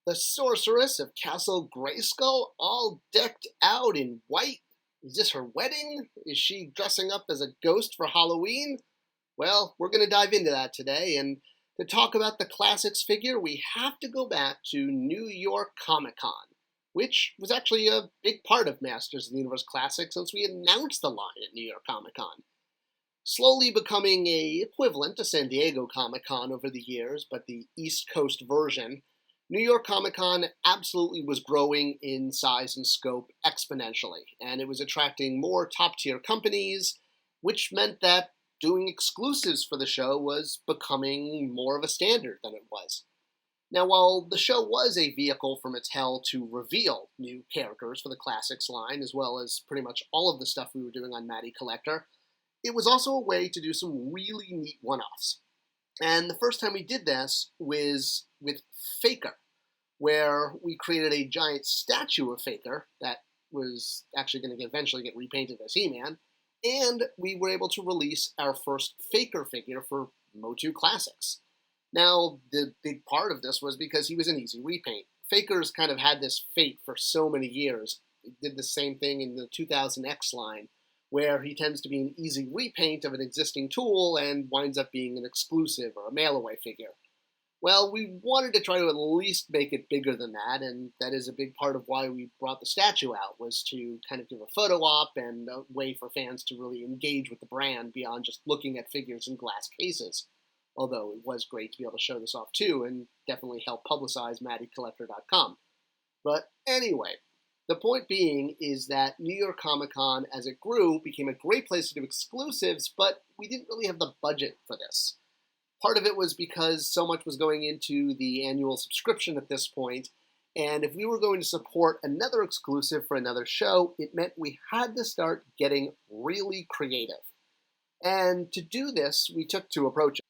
The sorceress of Castle Grayskull, all decked out in white? Is this her wedding? Is she dressing up as a ghost for Halloween? Well, we're going to dive into that today, and to talk about the classics figure, we have to go back to New York Comic Con, which was actually a big part of Masters of the Universe Classics since we announced the line at New York Comic Con. Slowly becoming a equivalent to San Diego Comic Con over the years, but the East Coast version, New York Comic Con absolutely was growing in size and scope exponentially, and it was attracting more top-tier companies, which meant that doing exclusives for the show was becoming more of a standard than it was. Now, while the show was a vehicle for Mattel to reveal new characters for the Classics line, as well as pretty much all of the stuff we were doing on Matty Collector, it was also a way to do some really neat one-offs. And the first time we did this was with Faker, where we created a giant statue of Faker that was actually going to eventually get repainted as He-Man, and we were able to release our first Faker figure for MOTUC Classics. Now, the big part of this was because he was an easy repaint. Faker's kind of had this fate for so many years. He did the same thing in the 2000X line, where he tends to be an easy repaint of an existing tool and winds up being an exclusive or a mail-away figure. Well, we wanted to try to at least make it bigger than that, and that is a big part of why we brought the statue out, was to kind of give a photo op and a way for fans to really engage with the brand beyond just looking at figures in glass cases. Although it was great to be able to show this off too, and definitely help publicize MattyCollector.com. But anyway, the point being is that New York Comic Con, as it grew, became a great place to do exclusives, but we didn't really have the budget for this. Part of it was because so much was going into the annual subscription at this point, and if we were going to support another exclusive for another show, it meant we had to start getting really creative. And to do this, we took two approaches.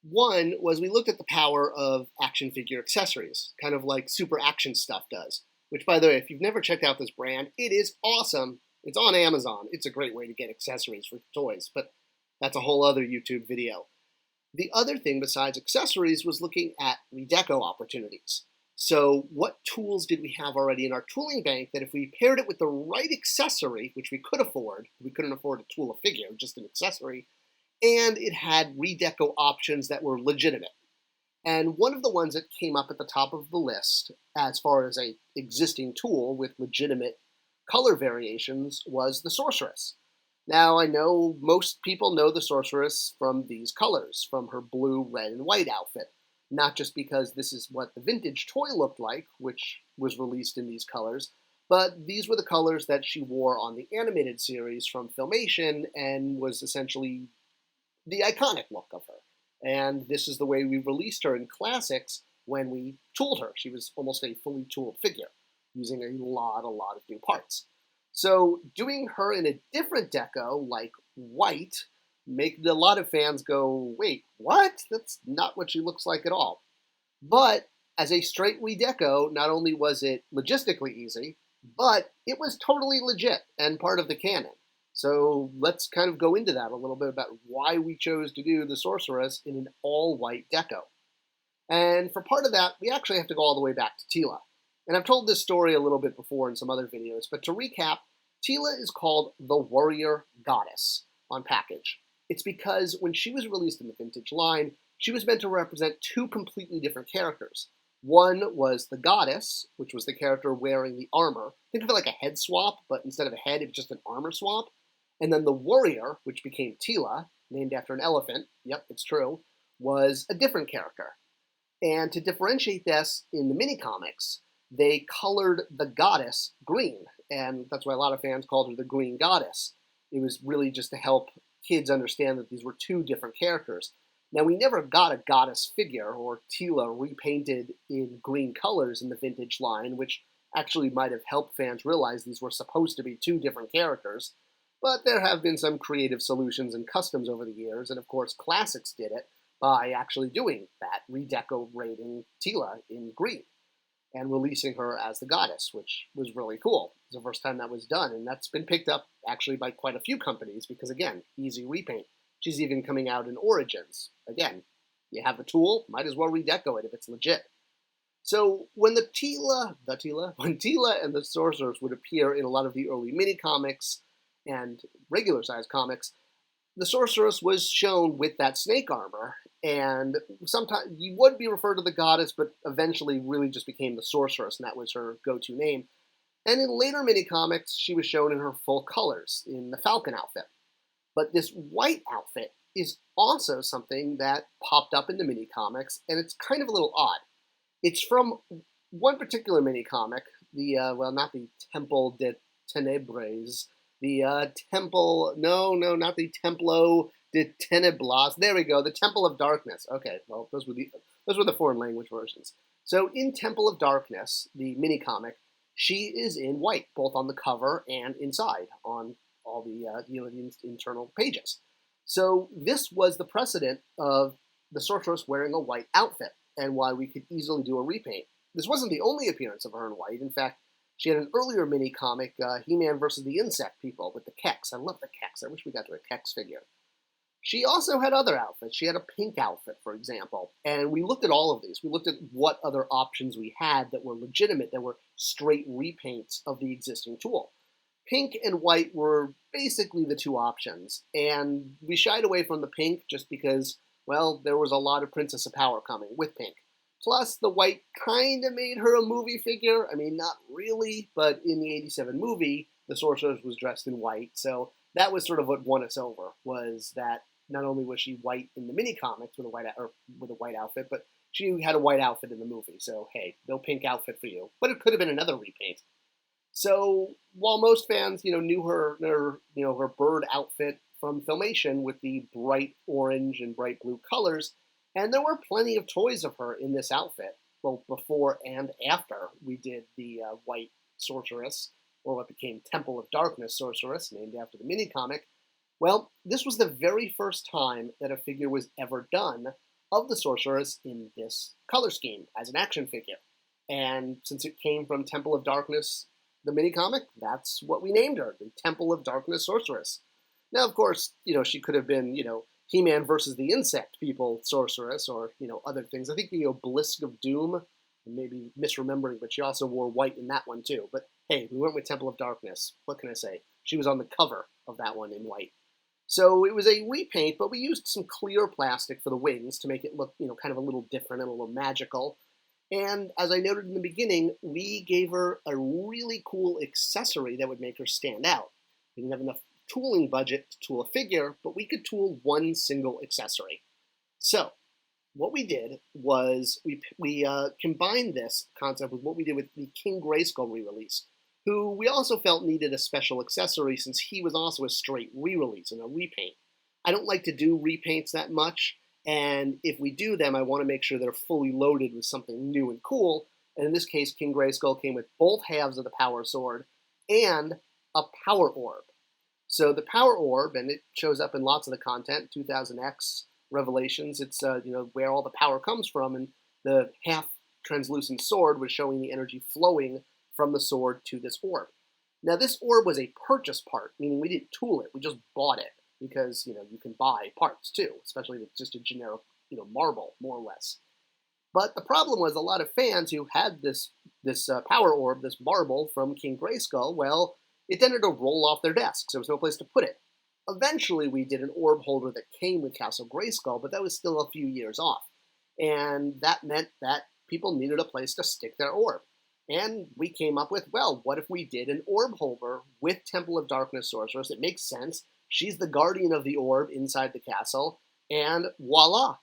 One was we looked at the power of action figure accessories, kind of like Super Action Stuff does, which, by the way, if you've never checked out this brand, it is awesome. It's on Amazon. It's a great way to get accessories for toys, but that's a whole other YouTube video. The other thing besides accessories was looking at redeco opportunities. So what tools did we have already in our tooling bank that if we paired it with the right accessory, which we could afford, we couldn't afford to tool a figure, just an accessory, and it had redeco options that were legitimate. And one of the ones that came up at the top of the list as far as an existing tool with legitimate color variations was the Sorceress. Now, I know most people know the Sorceress from these colors, from her blue, red, and white outfit. Not just because this is what the vintage toy looked like, which was released in these colors, but these were the colors that she wore on the animated series from Filmation and was essentially the iconic look of her. And this is the way we released her in Classics when we tooled her. She was almost a fully tooled figure, using a lot of new parts. So doing her in a different deco, like white, made a lot of fans go, wait, what? That's not what she looks like at all. But as a straight redeco, not only was it logistically easy, but it was totally legit and part of the canon. So let's kind of go into that a little bit about why we chose to do the Sorceress in an all-white deco. And for part of that, we actually have to go all the way back to Teela. And I've told this story a little bit before in some other videos, but to recap, Teela is called the Warrior Goddess on package. It's because when she was released in the vintage line, she was meant to represent two completely different characters. One was the Goddess, which was the character wearing the armor. Think of it like a head swap, but instead of a head, it was just an armor swap. And then the Warrior, which became Teela, named after an elephant, yep, it's true, was a different character. And to differentiate this in the mini-comics, they colored the Goddess green, and that's why a lot of fans called her the Green Goddess. It was really just to help kids understand that these were two different characters. Now, we never got a Goddess figure or Teela repainted in green colors in the vintage line, which actually might have helped fans realize these were supposed to be two different characters. But there have been some creative solutions and customs over the years, and of course Classics did it by actually doing that, redecorating Teela in green and releasing her as the Goddess, which was really cool. It was the first time that was done, and that's been picked up actually by quite a few companies because, again, easy repaint. She's even coming out in Origins. Again, you have the tool, might as well redeco it if it's legit. So when when Tila and the Sorceress would appear in a lot of the early mini comics and regular size comics, the Sorceress was shown with that snake armor, and sometimes you would be referred to the goddess, but eventually really just became the Sorceress, and that was her go-to name. And in later mini comics, she was shown in her full colors in the Falcon outfit. But this white outfit is also something that popped up in the mini comics, and it's kind of a little odd. It's from one particular mini comic, not the Temple de Tenebres, not the Templo de Teneblas. There we go, the Temple of Darkness. Okay, well, those were the foreign language versions. So in Temple of Darkness, the mini comic, she is in white, both on the cover and inside on all the internal pages. So this was the precedent of the Sorceress wearing a white outfit, and why we could easily do a repaint. This wasn't the only appearance of her in white. In fact, she had an earlier mini comic, He-Man versus the Insect People, with the Kex. I love the Kex. I wish we got to a Kex figure. She also had other outfits. She had a pink outfit, for example. And we looked at all of these. We looked at what other options we had that were legitimate, that were straight repaints of the existing tool. Pink and white were basically the two options. And we shied away from the pink just because, well, there was a lot of Princess of Power coming with pink. Plus, the white kind of made her a movie figure. I mean, not really, but in the 87 movie, the Sorceress was dressed in white. So that was sort of what won us over, was that not only was she white in the mini comics with a white outfit, but she had a white outfit in the movie. So, hey, no pink outfit for you. But it could have been another repaint. So while most fans, knew her bird outfit from Filmation with the bright orange and bright blue colors, and there were plenty of toys of her in this outfit, both before and after we did the White Sorceress, or what became Temple of Darkness Sorceress, named after the mini comic. Well, this was the very first time that a figure was ever done of the Sorceress in this color scheme as an action figure. And since it came from Temple of Darkness, the mini comic, that's what we named her, the Temple of Darkness Sorceress. Now, of course, she could have been, He-Man versus the Insect People Sorceress, or, other things. I think the Obelisk of Doom, maybe misremembering, but she also wore white in that one too. But hey, we went with Temple of Darkness. What can I say? She was on the cover of that one in white. So it was a repaint, but we used some clear plastic for the wings to make it look, kind of a little different and a little magical. And as I noted in the beginning, we gave her a really cool accessory that would make her stand out. We didn't have enough tooling budget to tool a figure, but we could tool one single accessory. So what we did was we combined this concept with what we did with the King Grayskull re-release, who we also felt needed a special accessory since he was also a straight re-release and a repaint. I don't like to do repaints that much, and if we do them, I want to make sure they're fully loaded with something new and cool. And in this case, King Grayskull came with both halves of the Power Sword and a Power Orb. So the Power Orb, and it shows up in lots of the content, 2000X Revelations, it's where all the power comes from, and the half translucent sword was showing the energy flowing from the sword to this orb. Now this orb was a purchase part, meaning we didn't tool it, we just bought it, because you can buy parts too, especially if it's just a generic marble, more or less. But the problem was a lot of fans who had this Power Orb, this marble from King Grayskull, well, it tended to roll off their desks. There was no place to put it. Eventually, we did an orb holder that came with Castle Grayskull, but that was still a few years off. And that meant that people needed a place to stick their orb. And we came up with, well, what if we did an orb holder with Temple of Darkness Sorceress? It makes sense. She's the guardian of the orb inside the castle, and voila.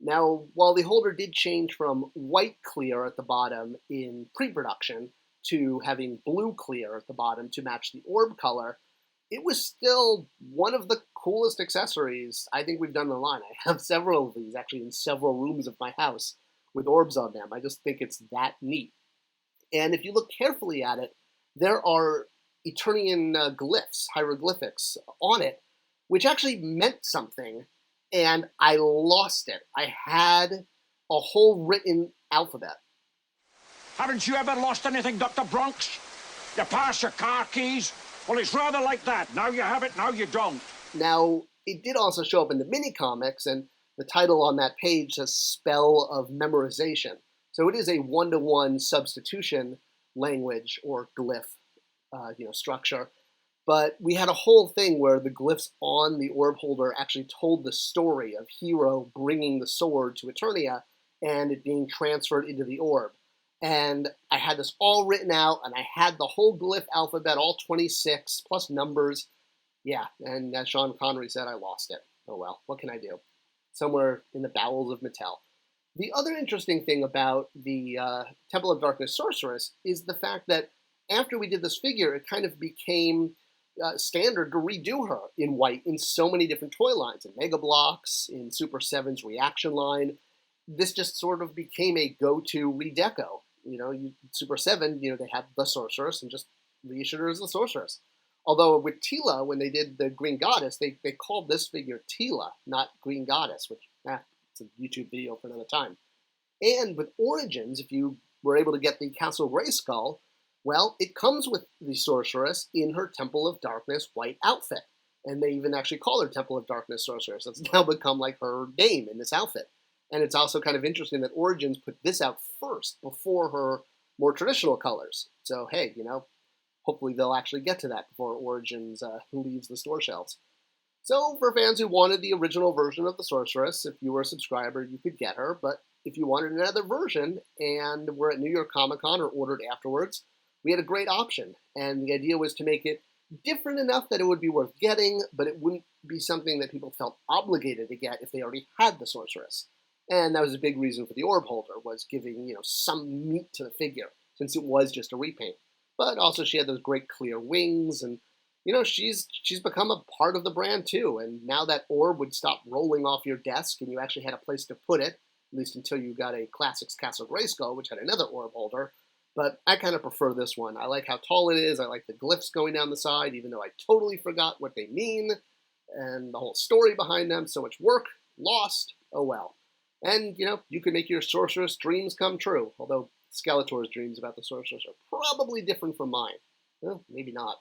Now, while the holder did change from white clear at the bottom in pre-production to having blue clear at the bottom to match the orb color, it was still one of the coolest accessories I think we've done in the line. I have several of these actually in several rooms of my house with orbs on them. I just think it's that neat. And if you look carefully at it, there are Eternian glyphs, hieroglyphics on it, which actually meant something, and I lost it. I had a whole written alphabet. Haven't you ever lost anything, Dr. Bronx? You pass your car keys? Well, it's rather like that. Now you have it, now you don't. Now, it did also show up in the mini comics, and the title on that page says Spell of Memorization. So it is a one-to-one substitution language or glyph, structure. But we had a whole thing where the glyphs on the orb holder actually told the story of Hero bringing the sword to Eternia and it being transferred into the orb. And I had this all written out, and I had the whole glyph alphabet, all 26, plus numbers. Yeah, and as Sean Connery said, I lost it. Oh well, what can I do? Somewhere in the bowels of Mattel. The other interesting thing about the Temple of Darkness Sorceress is the fact that after we did this figure, it kind of became standard to redo her in white in so many different toy lines, in Mega Bloks, in Super 7's Reaction line. This just sort of became a go-to redeco. Super 7, they had the Sorceress and just reissued her as the Sorceress. Although with Teela, when they did the Green Goddess, they called this figure Teela, not Green Goddess, which, it's a YouTube video for another time. And with Origins, if you were able to get the Castle Grayskull, well, it comes with the Sorceress in her Temple of Darkness white outfit. And they even actually call her Temple of Darkness Sorceress. That's now become like her name in this outfit. And it's also kind of interesting that Origins put this out first before her more traditional colors. So, hey, hopefully they'll actually get to that before Origins leaves the store shelves. So for fans who wanted the original version of the Sorceress, if you were a subscriber, you could get her. But if you wanted another version and were at New York Comic Con or ordered afterwards, we had a great option. And the idea was to make it different enough that it would be worth getting, but it wouldn't be something that people felt obligated to get if they already had the Sorceress. And that was a big reason for the orb holder, was giving, some meat to the figure, since it was just a repaint. But also she had those great clear wings, and, she's become a part of the brand too. And now that orb would stop rolling off your desk, and you actually had a place to put it, at least until you got a Classics Castle Grayskull, which had another orb holder. But I kind of prefer this one. I like how tall it is. I like the glyphs going down the side, even though I totally forgot what they mean, and the whole story behind them. So much work, lost, oh well. And, you can make your Sorceress dreams come true, although Skeletor's dreams about the Sorceress are probably different from mine. Well, maybe not.